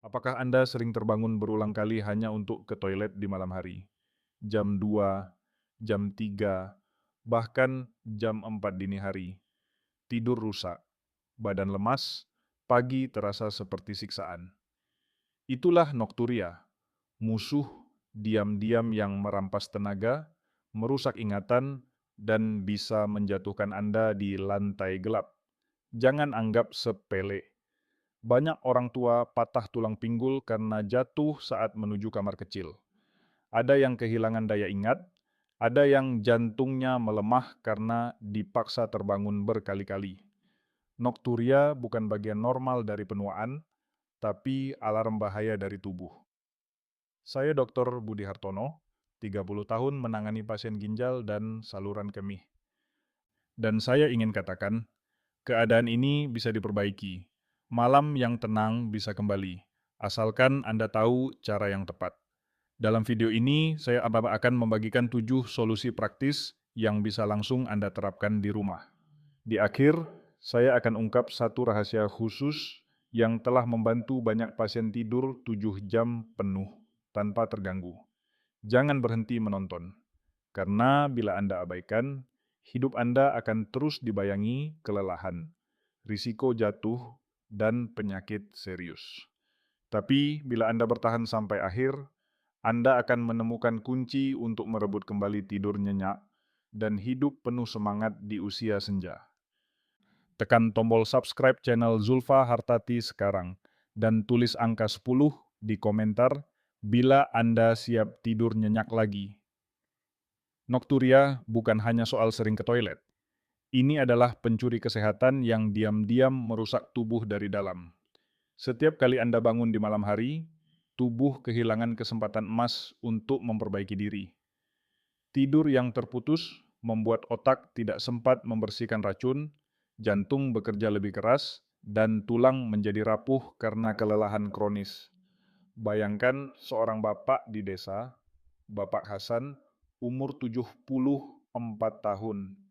Apakah Anda sering terbangun berulang kali hanya untuk ke toilet di malam hari? Jam 2, jam 3, bahkan jam 4 dini hari. Tidur rusak, badan lemas, pagi terasa seperti siksaan. Itulah nokturia, musuh diam-diam yang merampas tenaga, merusak ingatan, dan bisa menjatuhkan Anda di lantai gelap. Jangan anggap sepele. Banyak orang tua patah tulang pinggul karena jatuh saat menuju kamar kecil. Ada yang kehilangan daya ingat, ada yang jantungnya melemah karena dipaksa terbangun berkali-kali. Nokturia bukan bagian normal dari penuaan, tapi alarm bahaya dari tubuh. Saya Dr. Budi Hartono, 30 tahun menangani pasien ginjal dan saluran kemih. Dan saya ingin katakan, keadaan ini bisa diperbaiki. Malam yang tenang bisa kembali, asalkan Anda tahu cara yang tepat. Dalam video ini, saya akan membagikan 7 solusi praktis yang bisa langsung Anda terapkan di rumah. Di akhir, saya akan ungkap satu rahasia khusus yang telah membantu banyak pasien tidur 7 jam penuh tanpa terganggu. Jangan berhenti menonton, karena bila Anda abaikan, hidup Anda akan terus dibayangi kelelahan, risiko jatuh, dan penyakit serius. Tapi bila Anda bertahan sampai akhir, Anda akan menemukan kunci untuk merebut kembali tidur nyenyak dan hidup penuh semangat di usia senja. Tekan tombol subscribe channel Zulfa Hartati sekarang dan tulis angka 10 di komentar bila Anda siap tidur nyenyak lagi. Nokturia bukan hanya soal sering ke toilet. Ini adalah pencuri kesehatan yang diam-diam merusak tubuh dari dalam. Setiap kali Anda bangun di malam hari, tubuh kehilangan kesempatan emas untuk memperbaiki diri. Tidur yang terputus membuat otak tidak sempat membersihkan racun, jantung bekerja lebih keras, dan tulang menjadi rapuh karena kelelahan kronis. Bayangkan seorang bapak di desa, Bapak Hasan, umur 74 tahun.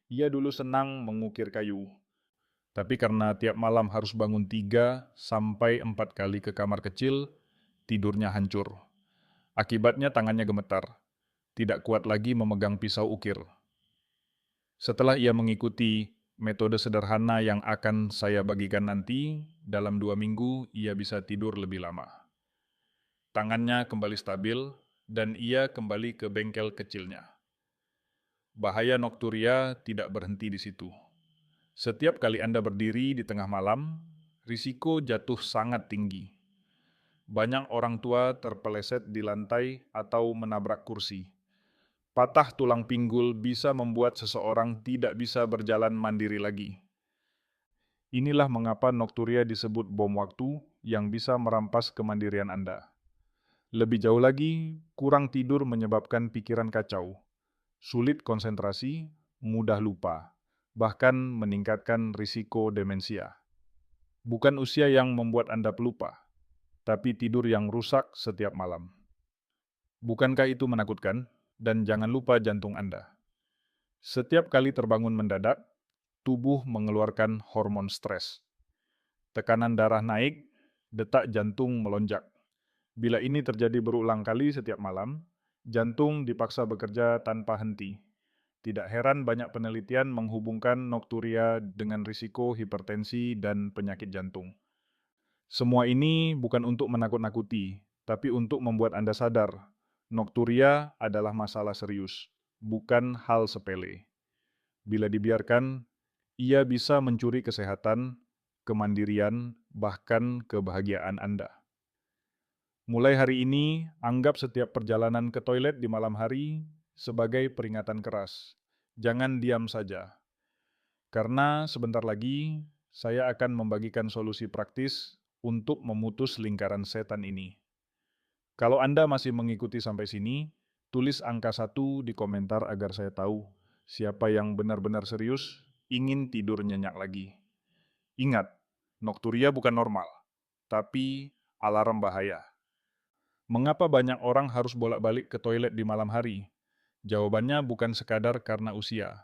Ia dulu senang mengukir kayu, tapi karena tiap malam harus bangun 3 sampai 4 kali ke kamar kecil, tidurnya hancur. Akibatnya tangannya gemetar, tidak kuat lagi memegang pisau ukir. Setelah ia mengikuti metode sederhana yang akan saya bagikan nanti, dalam 2 minggu ia bisa tidur lebih lama. Tangannya kembali stabil, dan ia kembali ke bengkel kecilnya. Bahaya nokturia tidak berhenti di situ. Setiap kali Anda berdiri di tengah malam, risiko jatuh sangat tinggi. Banyak orang tua terpeleset di lantai atau menabrak kursi. Patah tulang pinggul bisa membuat seseorang tidak bisa berjalan mandiri lagi. Inilah mengapa nokturia disebut bom waktu yang bisa merampas kemandirian Anda. Lebih jauh lagi, kurang tidur menyebabkan pikiran kacau, sulit konsentrasi, mudah lupa, bahkan meningkatkan risiko demensia. Bukan usia yang membuat Anda pelupa, tapi tidur yang rusak setiap malam. Bukankah itu menakutkan? Dan jangan lupa jantung Anda. Setiap kali terbangun mendadak, tubuh mengeluarkan hormon stres. Tekanan darah naik, detak jantung melonjak. Bila ini terjadi berulang kali setiap malam, jantung dipaksa bekerja tanpa henti. Tidak heran banyak penelitian menghubungkan nokturia dengan risiko hipertensi dan penyakit jantung. Semua ini bukan untuk menakut-nakuti, tapi untuk membuat Anda sadar, nokturia adalah masalah serius, bukan hal sepele. Bila dibiarkan, ia bisa mencuri kesehatan, kemandirian, bahkan kebahagiaan Anda. Mulai hari ini, anggap setiap perjalanan ke toilet di malam hari sebagai peringatan keras. Jangan diam saja, karena sebentar lagi saya akan membagikan solusi praktis untuk memutus lingkaran setan ini. Kalau Anda masih mengikuti sampai sini, tulis angka 1 di komentar agar saya tahu siapa yang benar-benar serius ingin tidur nyenyak lagi. Ingat, nokturia bukan normal, tapi alarm bahaya. Mengapa banyak orang harus bolak-balik ke toilet di malam hari? Jawabannya bukan sekadar karena usia.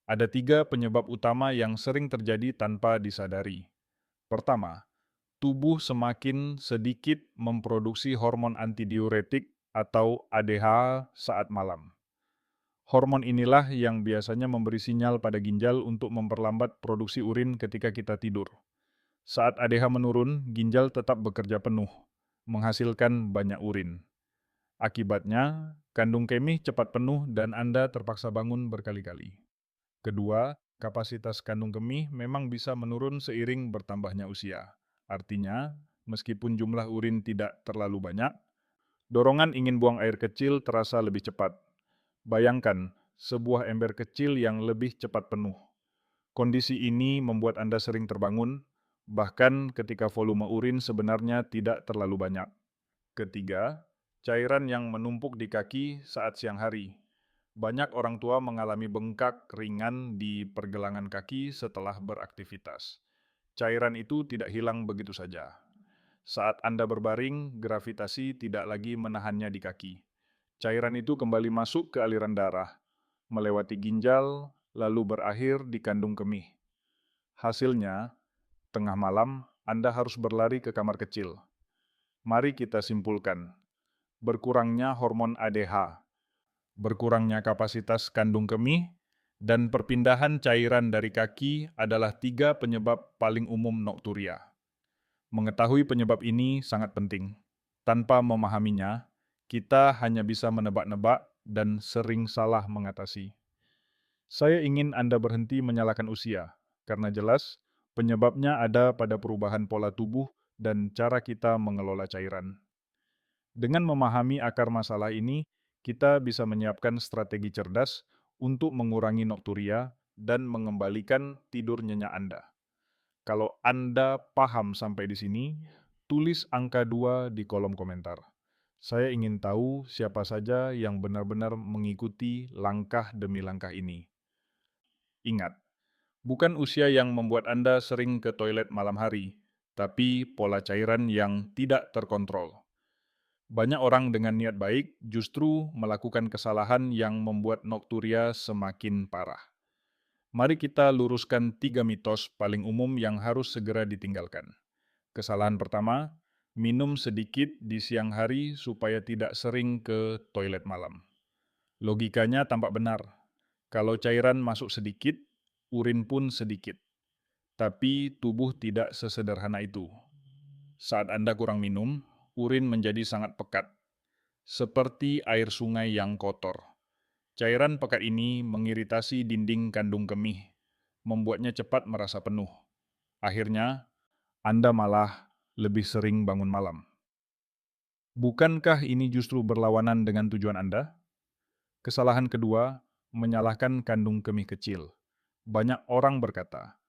Ada 3 penyebab utama yang sering terjadi tanpa disadari. Pertama, tubuh semakin sedikit memproduksi hormon antidiuretik atau ADH saat malam. Hormon inilah yang biasanya memberi sinyal pada ginjal untuk memperlambat produksi urin ketika kita tidur. Saat ADH menurun, ginjal tetap bekerja penuh, menghasilkan banyak urin. Akibatnya, kandung kemih cepat penuh dan Anda terpaksa bangun berkali-kali. Kedua, kapasitas kandung kemih memang bisa menurun seiring bertambahnya usia. Artinya, meskipun jumlah urin tidak terlalu banyak, dorongan ingin buang air kecil terasa lebih cepat. Bayangkan, sebuah ember kecil yang lebih cepat penuh. Kondisi ini membuat Anda sering terbangun, bahkan ketika volume urin sebenarnya tidak terlalu banyak. Ketiga, cairan yang menumpuk di kaki saat siang hari. Banyak orang tua mengalami bengkak ringan di pergelangan kaki setelah beraktivitas. Cairan itu tidak hilang begitu saja. Saat Anda berbaring, gravitasi tidak lagi menahannya di kaki. Cairan itu kembali masuk ke aliran darah, melewati ginjal, lalu berakhir di kandung kemih. Hasilnya, tengah malam, Anda harus berlari ke kamar kecil. Mari kita simpulkan, berkurangnya hormon ADH, berkurangnya kapasitas kandung kemih, dan perpindahan cairan dari kaki adalah 3 penyebab paling umum nokturia. Mengetahui penyebab ini sangat penting. Tanpa memahaminya, kita hanya bisa menebak-nebak dan sering salah mengatasi. Saya ingin Anda berhenti menyalahkan usia, karena jelas penyebabnya ada pada perubahan pola tubuh dan cara kita mengelola cairan. Dengan memahami akar masalah ini, kita bisa menyiapkan strategi cerdas untuk mengurangi nokturia dan mengembalikan tidur nyenyak Anda. Kalau Anda paham sampai di sini, tulis angka 2 di kolom komentar. Saya ingin tahu siapa saja yang benar-benar mengikuti langkah demi langkah ini. Ingat, bukan usia yang membuat Anda sering ke toilet malam hari, tapi pola cairan yang tidak terkontrol. Banyak orang dengan niat baik justru melakukan kesalahan yang membuat nokturia semakin parah. Mari kita luruskan 3 mitos paling umum yang harus segera ditinggalkan. Kesalahan pertama, minum sedikit di siang hari supaya tidak sering ke toilet malam. Logikanya tampak benar. Kalau cairan masuk sedikit, urin pun sedikit. Tapi tubuh tidak sesederhana itu. Saat Anda kurang minum, urin menjadi sangat pekat, seperti air sungai yang kotor. Cairan pekat ini mengiritasi dinding kandung kemih, membuatnya cepat merasa penuh. Akhirnya, Anda malah lebih sering bangun malam. Bukankah ini justru berlawanan dengan tujuan Anda? Kesalahan kedua, menyalahkan kandung kemih kecil. Banyak orang berkata,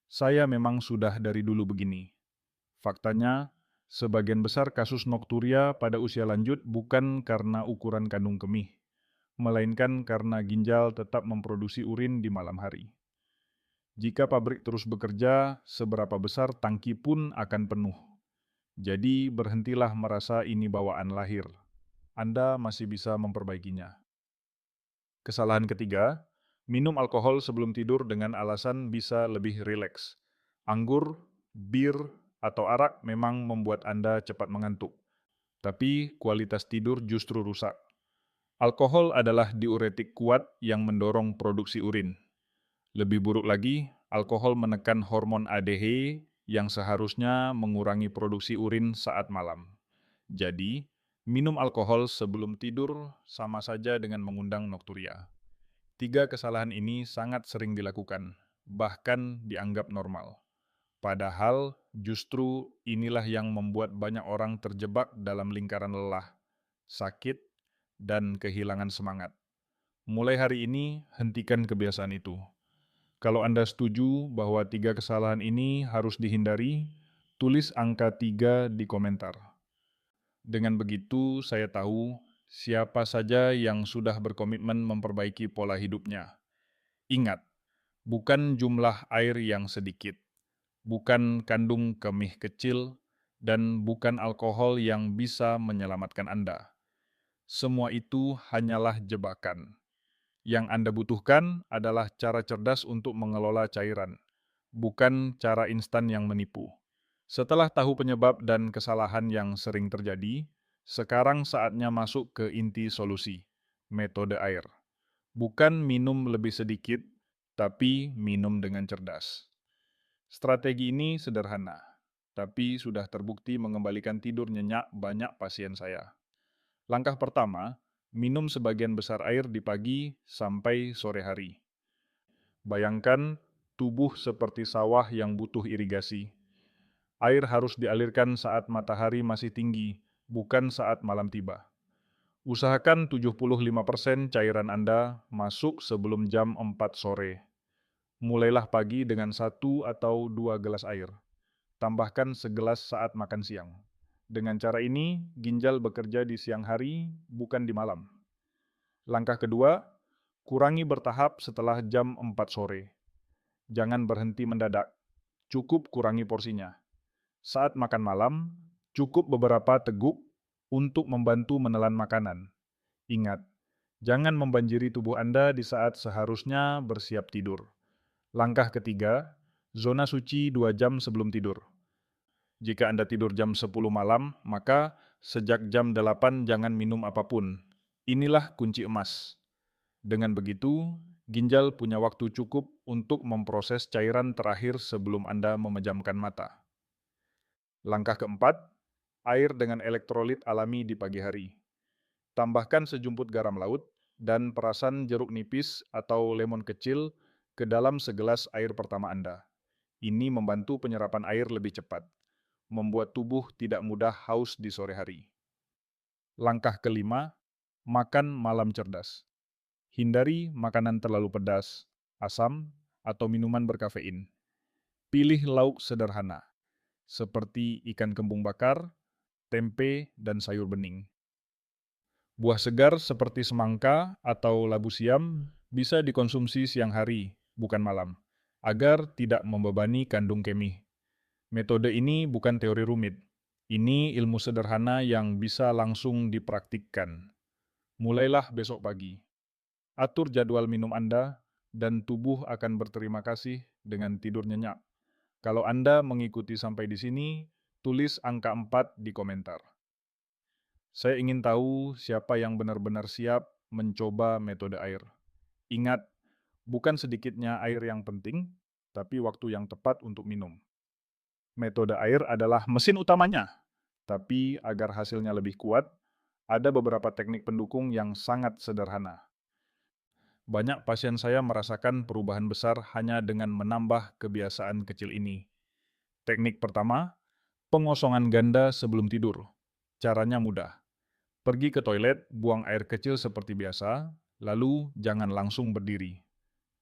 "Saya memang sudah dari dulu begini." Faktanya, sebagian besar kasus nokturia pada usia lanjut bukan karena ukuran kandung kemih, melainkan karena ginjal tetap memproduksi urin di malam hari. Jika pabrik terus bekerja, seberapa besar tangki pun akan penuh. Jadi berhentilah merasa ini bawaan lahir. Anda masih bisa memperbaikinya. Kesalahan ketiga, minum alkohol sebelum tidur dengan alasan bisa lebih rileks. Anggur, bir, atau arak memang membuat Anda cepat mengantuk, tapi kualitas tidur justru rusak. Alkohol adalah diuretik kuat yang mendorong produksi urin. Lebih buruk lagi, alkohol menekan hormon ADH yang seharusnya mengurangi produksi urin saat malam. Jadi, minum alkohol sebelum tidur sama saja dengan mengundang nokturia. 3 kesalahan ini sangat sering dilakukan, bahkan dianggap normal. Padahal justru inilah yang membuat banyak orang terjebak dalam lingkaran lelah, sakit, dan kehilangan semangat. Mulai hari ini, hentikan kebiasaan itu. Kalau Anda setuju bahwa 3 kesalahan ini harus dihindari, tulis angka 3 di komentar. Dengan begitu, saya tahu siapa saja yang sudah berkomitmen memperbaiki pola hidupnya. Ingat, bukan jumlah air yang sedikit, bukan kandung kemih kecil, dan bukan alkohol yang bisa menyelamatkan Anda. Semua itu hanyalah jebakan. Yang Anda butuhkan adalah cara cerdas untuk mengelola cairan, bukan cara instan yang menipu. Setelah tahu penyebab dan kesalahan yang sering terjadi, sekarang saatnya masuk ke inti solusi, metode air. Bukan minum lebih sedikit, tapi minum dengan cerdas. Strategi ini sederhana, tapi sudah terbukti mengembalikan tidur nyenyak banyak pasien saya. Langkah pertama, minum sebagian besar air di pagi sampai sore hari. Bayangkan tubuh seperti sawah yang butuh irigasi. Air harus dialirkan saat matahari masih tinggi, bukan saat malam tiba. Usahakan 75% cairan Anda masuk sebelum jam 4 sore. Mulailah pagi dengan 1 atau 2 gelas air. Tambahkan segelas saat makan siang. Dengan cara ini, ginjal bekerja di siang hari, bukan di malam. Langkah kedua, kurangi bertahap setelah jam 4 sore. Jangan berhenti mendadak, cukup kurangi porsinya. Saat makan malam, cukup beberapa teguk untuk membantu menelan makanan. Ingat, jangan membanjiri tubuh Anda di saat seharusnya bersiap tidur. Langkah ketiga, zona suci 2 jam sebelum tidur. Jika Anda tidur jam 10 malam, maka sejak jam 8 jangan minum apapun. Inilah kunci emas. Dengan begitu, ginjal punya waktu cukup untuk memproses cairan terakhir sebelum Anda memejamkan mata. Langkah keempat, air dengan elektrolit alami di pagi hari. Tambahkan sejumput garam laut dan perasan jeruk nipis atau lemon kecil ke dalam segelas air pertama Anda. Ini membantu penyerapan air lebih cepat, membuat tubuh tidak mudah haus di sore hari. Langkah kelima, makan malam cerdas. Hindari makanan terlalu pedas, asam, atau minuman berkafein. Pilih lauk sederhana, seperti ikan kembung bakar, tempe, dan sayur bening. Buah segar seperti semangka atau labu siam bisa dikonsumsi siang hari, bukan malam, agar tidak membebani kandung kemih. Metode ini bukan teori rumit. Ini ilmu sederhana yang bisa langsung dipraktikkan. Mulailah besok pagi. Atur jadwal minum Anda, dan tubuh akan berterima kasih dengan tidur nyenyak. Kalau Anda mengikuti sampai di sini, tulis angka 4 di komentar. Saya ingin tahu siapa yang benar-benar siap mencoba metode air. Ingat, bukan sedikitnya air yang penting, tapi waktu yang tepat untuk minum. Metode air adalah mesin utamanya, tapi agar hasilnya lebih kuat, ada beberapa teknik pendukung yang sangat sederhana. Banyak pasien saya merasakan perubahan besar hanya dengan menambah kebiasaan kecil ini. Teknik pertama, pengosongan ganda sebelum tidur. Caranya mudah. Pergi ke toilet, buang air kecil seperti biasa, lalu jangan langsung berdiri.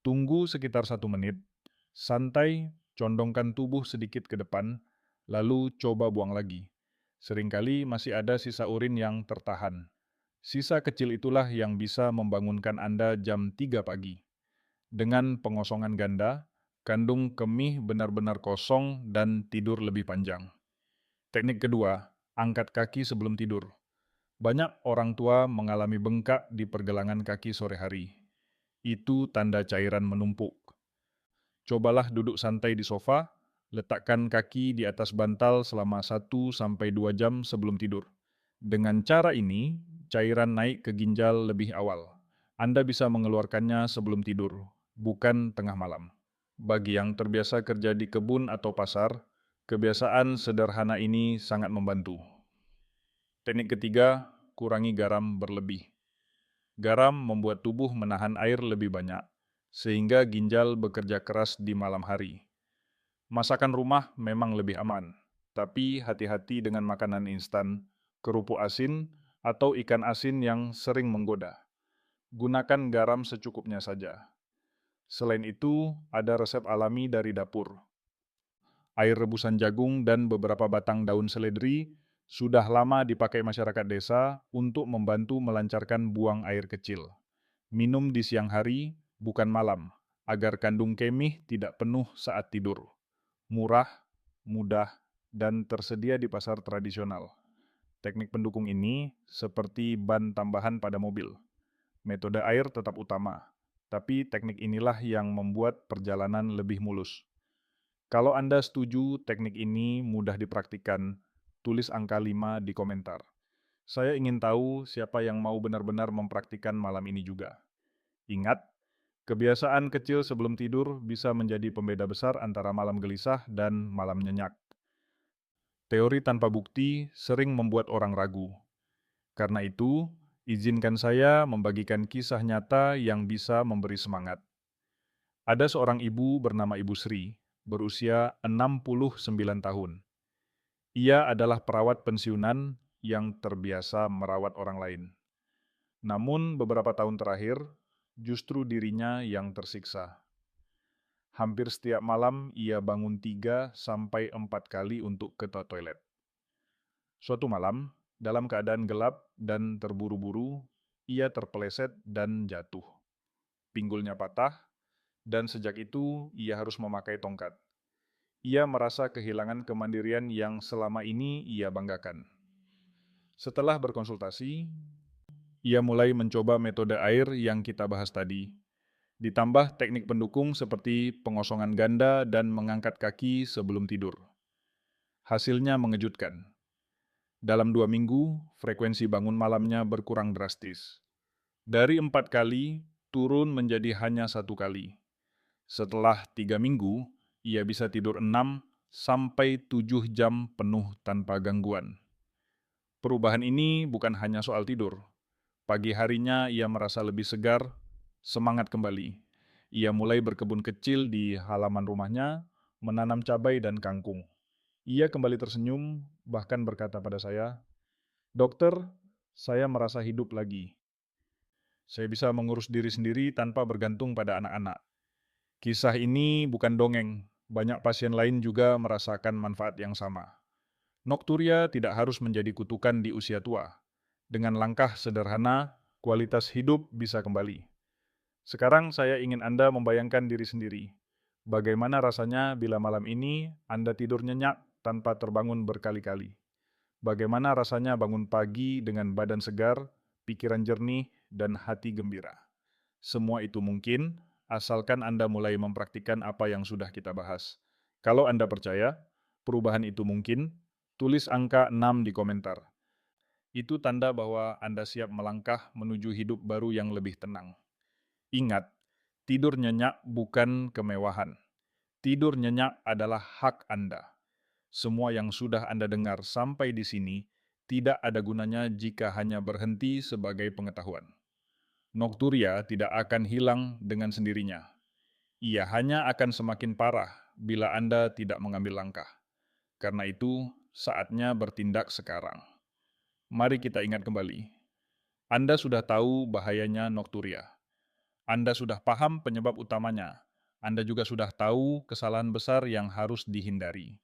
Tunggu sekitar 1 menit, santai, condongkan tubuh sedikit ke depan, lalu coba buang lagi. Seringkali masih ada sisa urin yang tertahan. Sisa kecil itulah yang bisa membangunkan Anda jam 3 pagi. Dengan pengosongan ganda, kandung kemih benar-benar kosong dan tidur lebih panjang. Teknik kedua, angkat kaki sebelum tidur. Banyak orang tua mengalami bengkak di pergelangan kaki sore hari. Itu tanda cairan menumpuk. Cobalah duduk santai di sofa, letakkan kaki di atas bantal selama 1 sampai 2 jam sebelum tidur. Dengan cara ini, cairan naik ke ginjal lebih awal. Anda bisa mengeluarkannya sebelum tidur, bukan tengah malam. Bagi yang terbiasa kerja di kebun atau pasar, kebiasaan sederhana ini sangat membantu. Teknik ketiga, kurangi garam berlebih. Garam membuat tubuh menahan air lebih banyak, sehingga ginjal bekerja keras di malam hari. Masakan rumah memang lebih aman, tapi hati-hati dengan makanan instan, kerupuk asin, atau ikan asin yang sering menggoda. Gunakan garam secukupnya saja. Selain itu, ada resep alami dari dapur. Air rebusan jagung dan beberapa batang daun seledri sudah lama dipakai masyarakat desa untuk membantu melancarkan buang air kecil. Minum di siang hari, bukan malam, agar kandung kemih tidak penuh saat tidur. Murah, mudah, dan tersedia di pasar tradisional. Teknik pendukung ini seperti ban tambahan pada mobil. Metode air tetap utama, tapi teknik inilah yang membuat perjalanan lebih mulus. Kalau Anda setuju teknik ini mudah dipraktikkan, tulis angka 5 di komentar. Saya ingin tahu siapa yang mau benar-benar mempraktikkan malam ini juga. Ingat, kebiasaan kecil sebelum tidur bisa menjadi pembeda besar antara malam gelisah dan malam nyenyak. Teori tanpa bukti sering membuat orang ragu. Karena itu, izinkan saya membagikan kisah nyata yang bisa memberi semangat. Ada seorang ibu bernama Ibu Sri, berusia 69 tahun. Ia adalah perawat pensiunan yang terbiasa merawat orang lain. Namun beberapa tahun terakhir, justru dirinya yang tersiksa. Hampir setiap malam ia bangun 3 sampai 4 kali untuk ke toilet. Suatu malam, dalam keadaan gelap dan terburu-buru, ia terpeleset dan jatuh. Pinggulnya patah, dan sejak itu ia harus memakai tongkat. Ia merasa kehilangan kemandirian yang selama ini ia banggakan. Setelah berkonsultasi, ia mulai mencoba metode air yang kita bahas tadi, ditambah teknik pendukung seperti pengosongan ganda dan mengangkat kaki sebelum tidur. Hasilnya mengejutkan. Dalam 2 minggu, frekuensi bangun malamnya berkurang drastis. Dari 4 kali, turun menjadi hanya 1 kali. Setelah 3 minggu, ia bisa tidur 6 sampai 7 jam penuh tanpa gangguan. Perubahan ini bukan hanya soal tidur. Pagi harinya ia merasa lebih segar, semangat kembali. Ia mulai berkebun kecil di halaman rumahnya, menanam cabai dan kangkung. Ia kembali tersenyum, bahkan berkata pada saya, "Dokter, saya merasa hidup lagi. Saya bisa mengurus diri sendiri tanpa bergantung pada anak-anak." Kisah ini bukan dongeng, banyak pasien lain juga merasakan manfaat yang sama. Nokturia tidak harus menjadi kutukan di usia tua. Dengan langkah sederhana, kualitas hidup bisa kembali. Sekarang saya ingin Anda membayangkan diri sendiri. Bagaimana rasanya bila malam ini Anda tidur nyenyak tanpa terbangun berkali-kali? Bagaimana rasanya bangun pagi dengan badan segar, pikiran jernih, dan hati gembira? Semua itu mungkin, asalkan Anda mulai mempraktikkan apa yang sudah kita bahas. Kalau Anda percaya, perubahan itu mungkin, tulis angka 6 di komentar. Itu tanda bahwa Anda siap melangkah menuju hidup baru yang lebih tenang. Ingat, tidur nyenyak bukan kemewahan. Tidur nyenyak adalah hak Anda. Semua yang sudah Anda dengar sampai di sini tidak ada gunanya jika hanya berhenti sebagai pengetahuan. Nokturia tidak akan hilang dengan sendirinya. Ia hanya akan semakin parah bila Anda tidak mengambil langkah. Karena itu, saatnya bertindak sekarang. Mari kita ingat kembali. Anda sudah tahu bahayanya nokturia. Anda sudah paham penyebab utamanya. Anda juga sudah tahu kesalahan besar yang harus dihindari.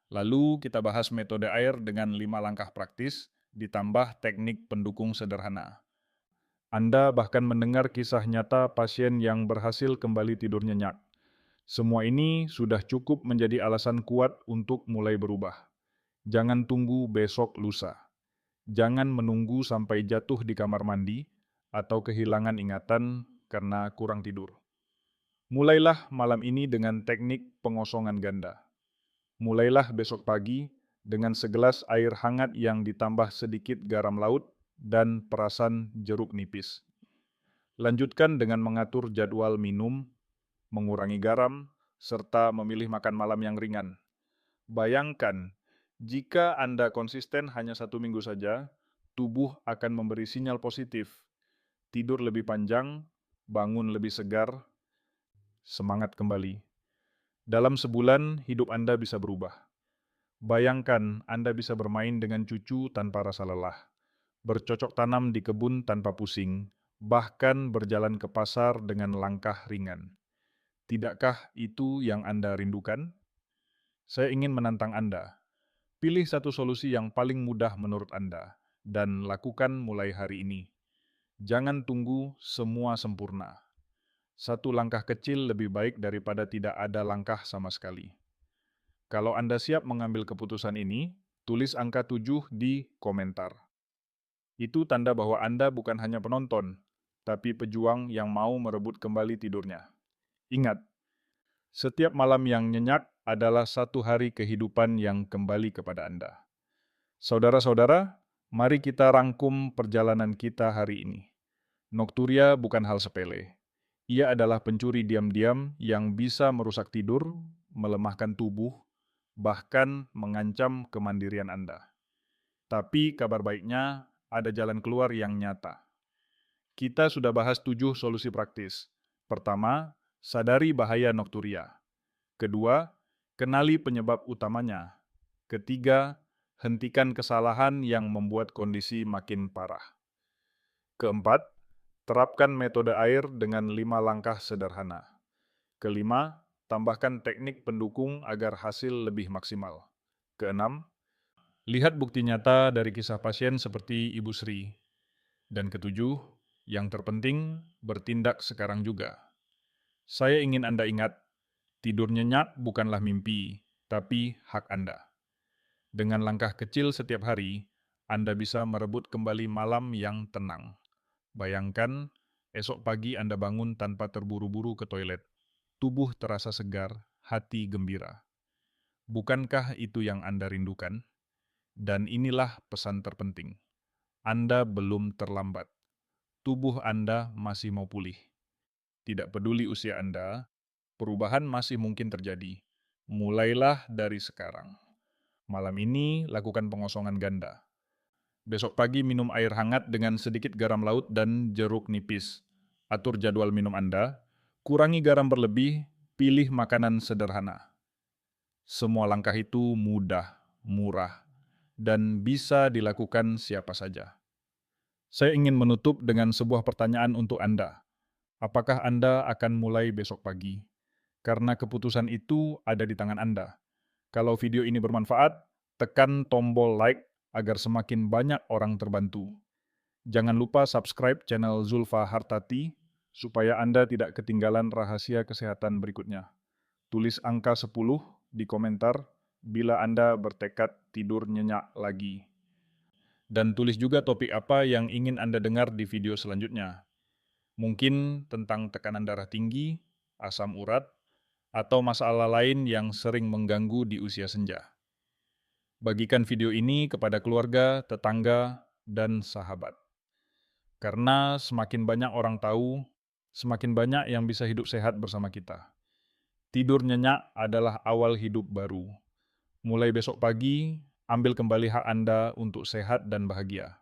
Lalu kita bahas metode air dengan 5 langkah praktis, ditambah teknik pendukung sederhana. Anda bahkan mendengar kisah nyata pasien yang berhasil kembali tidur nyenyak. Semua ini sudah cukup menjadi alasan kuat untuk mulai berubah. Jangan tunggu besok lusa. Jangan menunggu sampai jatuh di kamar mandi atau kehilangan ingatan karena kurang tidur. Mulailah malam ini dengan teknik pengosongan ganda. Mulailah besok pagi dengan segelas air hangat yang ditambah sedikit garam laut dan perasan jeruk nipis. Lanjutkan dengan mengatur jadwal minum, mengurangi garam, serta memilih makan malam yang ringan. Bayangkan, jika Anda konsisten hanya 1 minggu saja, tubuh akan memberi sinyal positif. Tidur lebih panjang, bangun lebih segar, semangat kembali. Dalam sebulan, hidup Anda bisa berubah. Bayangkan Anda bisa bermain dengan cucu tanpa rasa lelah, bercocok tanam di kebun tanpa pusing, bahkan berjalan ke pasar dengan langkah ringan. Tidakkah itu yang Anda rindukan? Saya ingin menantang Anda. Pilih satu solusi yang paling mudah menurut Anda, dan lakukan mulai hari ini. Jangan tunggu semua sempurna. Satu langkah kecil lebih baik daripada tidak ada langkah sama sekali. Kalau Anda siap mengambil keputusan ini, tulis angka 7 di komentar. Itu tanda bahwa Anda bukan hanya penonton, tapi pejuang yang mau merebut kembali tidurnya. Ingat, setiap malam yang nyenyak adalah satu hari kehidupan yang kembali kepada Anda. Saudara-saudara, mari kita rangkum perjalanan kita hari ini. Nocturia bukan hal sepele. Ia adalah pencuri diam-diam yang bisa merusak tidur, melemahkan tubuh, bahkan mengancam kemandirian Anda. Tapi kabar baiknya, ada jalan keluar yang nyata. Kita sudah bahas 7 solusi praktis. Pertama, sadari bahaya nocturia. Kedua, kenali penyebab utamanya. Ketiga, hentikan kesalahan yang membuat kondisi makin parah. Keempat, terapkan metode air dengan 5 langkah sederhana. Kelima, tambahkan teknik pendukung agar hasil lebih maksimal. Keenam, lihat bukti nyata dari kisah pasien seperti Ibu Sri. Dan ketujuh, yang terpenting, bertindak sekarang juga. Saya ingin Anda ingat, tidur nyenyak bukanlah mimpi, tapi hak Anda. Dengan langkah kecil setiap hari, Anda bisa merebut kembali malam yang tenang. Bayangkan, esok pagi Anda bangun tanpa terburu-buru ke toilet. Tubuh terasa segar, hati gembira. Bukankah itu yang Anda rindukan? Dan inilah pesan terpenting. Anda belum terlambat. Tubuh Anda masih mau pulih. Tidak peduli usia Anda, perubahan masih mungkin terjadi. Mulailah dari sekarang. Malam ini lakukan pengosongan ganda. Besok pagi minum air hangat dengan sedikit garam laut dan jeruk nipis. Atur jadwal minum Anda, kurangi garam berlebih, pilih makanan sederhana. Semua langkah itu mudah, murah, dan bisa dilakukan siapa saja. Saya ingin menutup dengan sebuah pertanyaan untuk Anda. Apakah Anda akan mulai besok pagi? Karena keputusan itu ada di tangan Anda. Kalau video ini bermanfaat, tekan tombol like agar semakin banyak orang terbantu. Jangan lupa subscribe channel Zulfa Hartati supaya Anda tidak ketinggalan rahasia kesehatan berikutnya. Tulis angka 10 di komentar bila Anda bertekad tidur nyenyak lagi. Dan tulis juga topik apa yang ingin Anda dengar di video selanjutnya. Mungkin tentang tekanan darah tinggi, asam urat, atau masalah lain yang sering mengganggu di usia senja. Bagikan video ini kepada keluarga, tetangga, dan sahabat. Karena semakin banyak orang tahu, semakin banyak yang bisa hidup sehat bersama kita. Tidur nyenyak adalah awal hidup baru. Mulai besok pagi, ambil kembali hak Anda untuk sehat dan bahagia.